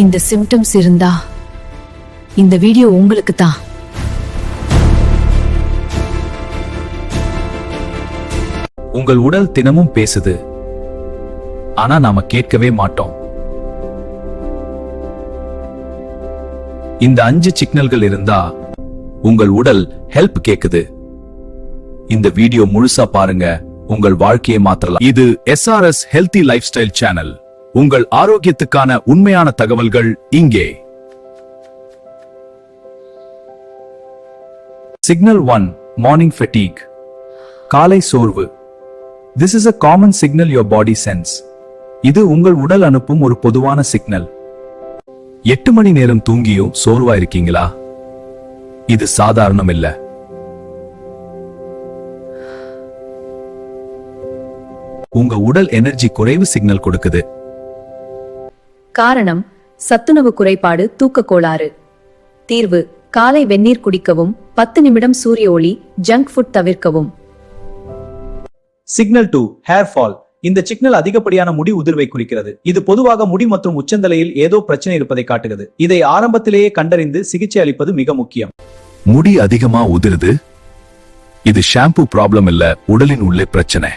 இந்த சிம்டம்ஸ் இருந்தா இந்த வீடியோ உங்களுக்கு தான். உங்கள் உடல் தினமும் பேசுது, ஆனா நாம கேட்கவே மாட்டோம். இந்த 5 சிக்னல்கள் இருந்தா உங்கள் உடல் ஹெல்ப் கேக்குது. இந்த வீடியோ முழுசா பாருங்க, உங்கள் வாழ்க்கையை மாற்றலாம். இது SRS healthy life style channel. உங்கள் ஆரோக்கியத்துக்கான உண்மையான தகவல்கள் இங்கே. சிக்னல் 1, மார்னிங் ஃபெட்டிக், காலை சோர்வு. This is a common signal your body sends. இது உங்கள் உடல் அனுப்பும் ஒரு பொதுவான சிக்னல். 8 மணி நேரம் தூங்கியும் சோர்வா இருக்கீங்களா? இது சாதாரணம் இல்ல. உங்க உடல் எனர்ஜி குறைவு சிக்னல் கொடுக்குது. காரணம் சத்துணவு குறைபாடு, தூக்க கோளாறு. தீர்வு காலை வெந்நீர் குடிக்கவும், 10 நிமிடம் சூரிய ஒளி, ஜங்க் ஃபுட் தவிர்க்கவும். Signal 2, hair fall. இந்த சிக்னல் அதிகப்படியான முடி உதிர்வை குறிக்கிறது. இது பொதுவாக முடி மற்றும் உச்சந்தலையில் ஏதோ பிரச்சனை இருப்பதை காட்டுகிறது. இதை ஆரம்பத்திலேயே கண்டறிந்து சிகிச்சை அளிப்பது மிக முக்கியம். முடி அதிகமா உதிருது, இது ஷாம்பு ப்ராப்ளம் இல்ல, உடலின் உள்ளே பிரச்சனை.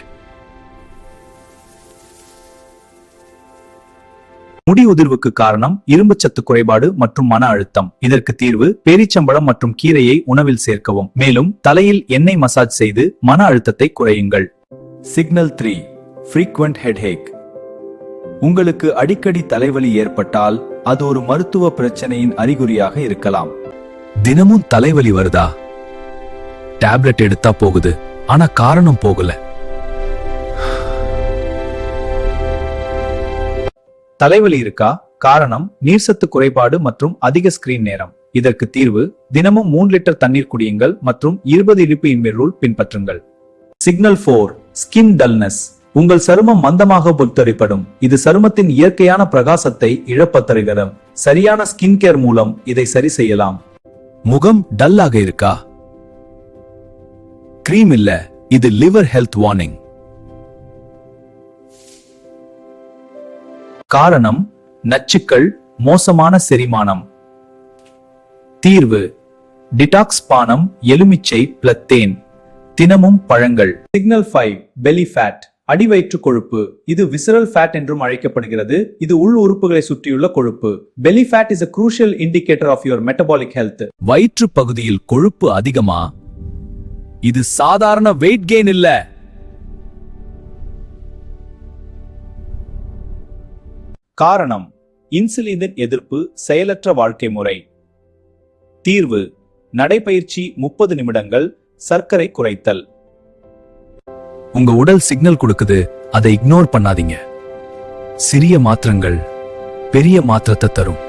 முடி உதிர்வுக்கு காரணம் இரும்புச்சத்து குறைபாடு மற்றும் மன அழுத்தம். இதற்கு தீர்வு பேரிச்சம்பழம் மற்றும் கீரையை உணவில் சேர்க்கவும். மேலும் தலையில் எண்ணெய் மசாஜ் செய்து மன அழுத்தத்தை குறையுங்கள். Signal 3, frequent headache. உங்களுக்கு அடிக்கடி தலைவலி ஏற்பட்டால் அது ஒரு மருத்துவ பிரச்சனையின் அறிகுறியாக இருக்கலாம். தினமும் தலைவலி வருதா? டேப்லெட் எடுத்தா போகுது, ஆனா காரணம் போகல. தலைவலி இருக்கா? காரணம் நீர்சத்து குறைபாடு மற்றும் அதிக ஸ்கிரீன் நேரம். இதற்கு தீர்வு தினமும் 3 லிட்டர் தண்ணீர் குடியுங்கள் மற்றும் 20 இழுப்பு இன்மை ரூல் பின்பற்றுங்கள். Signal 4, skin dullness. உங்கள் சருமம் மந்தமாக பொறுத்தரிப்படும். இது சருமத்தின் இயற்கையான பிரகாசத்தை இழப்பத் தருகிறது. சரியான ஸ்கின் கேர் மூலம் இதை சரி செய்யலாம். முகம் டல்லாக இருக்கா? கிரீம் இல்ல, இது லிவர் ஹெல்த் வார்னிங். காரணம் நச்சுக்கள், மோசமான செரிமானம். தீர்வு டிடாக்ஸ் பானம், எலுமிச்சை பிளத்தேன், தினமும் பழங்கள். சிக்னல் 5, பெலி ஃபேட், அடிவயிற்று கொழுப்பு. இது விசரல் ஃபேட் என்றும் அழைக்கப்படுகிறது. இது உள் உறுப்புகளை சுற்றியுள்ள கொழுப்பு. Belly fat is a crucial indicator of your metabolic health. வயிற்று பகுதியில் கொழுப்பு அதிகமா? இது சாதாரண வெயிட் கெயின் இல்ல. காரணம் இன்சுலினின் எதிர்ப்பு, செயலற்ற வாழ்க்கை முறை. தீர்வு நடைபயிற்சி 30 நிமிடங்கள், சர்க்கரை குறைத்தல். உங்க உடல் சிக்னல் கொடுக்குது, அதை இக்னோர் பண்ணாதீங்க. சிறிய மாற்றங்கள் பெரிய மாற்றத்தை தரும்.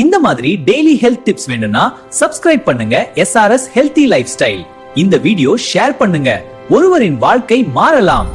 இந்த மாதிரி டெய்லி ஹெல்த் டிப்ஸ் வேணும்னா சப்ஸ்கிரைப் பண்ணுங்க SRS ஹெல்தி லைஃப் ஸ்டைல். இந்த வீடியோ ஷேர் பண்ணுங்க, ஒருவரின் வாழ்க்கை மாறலாம்.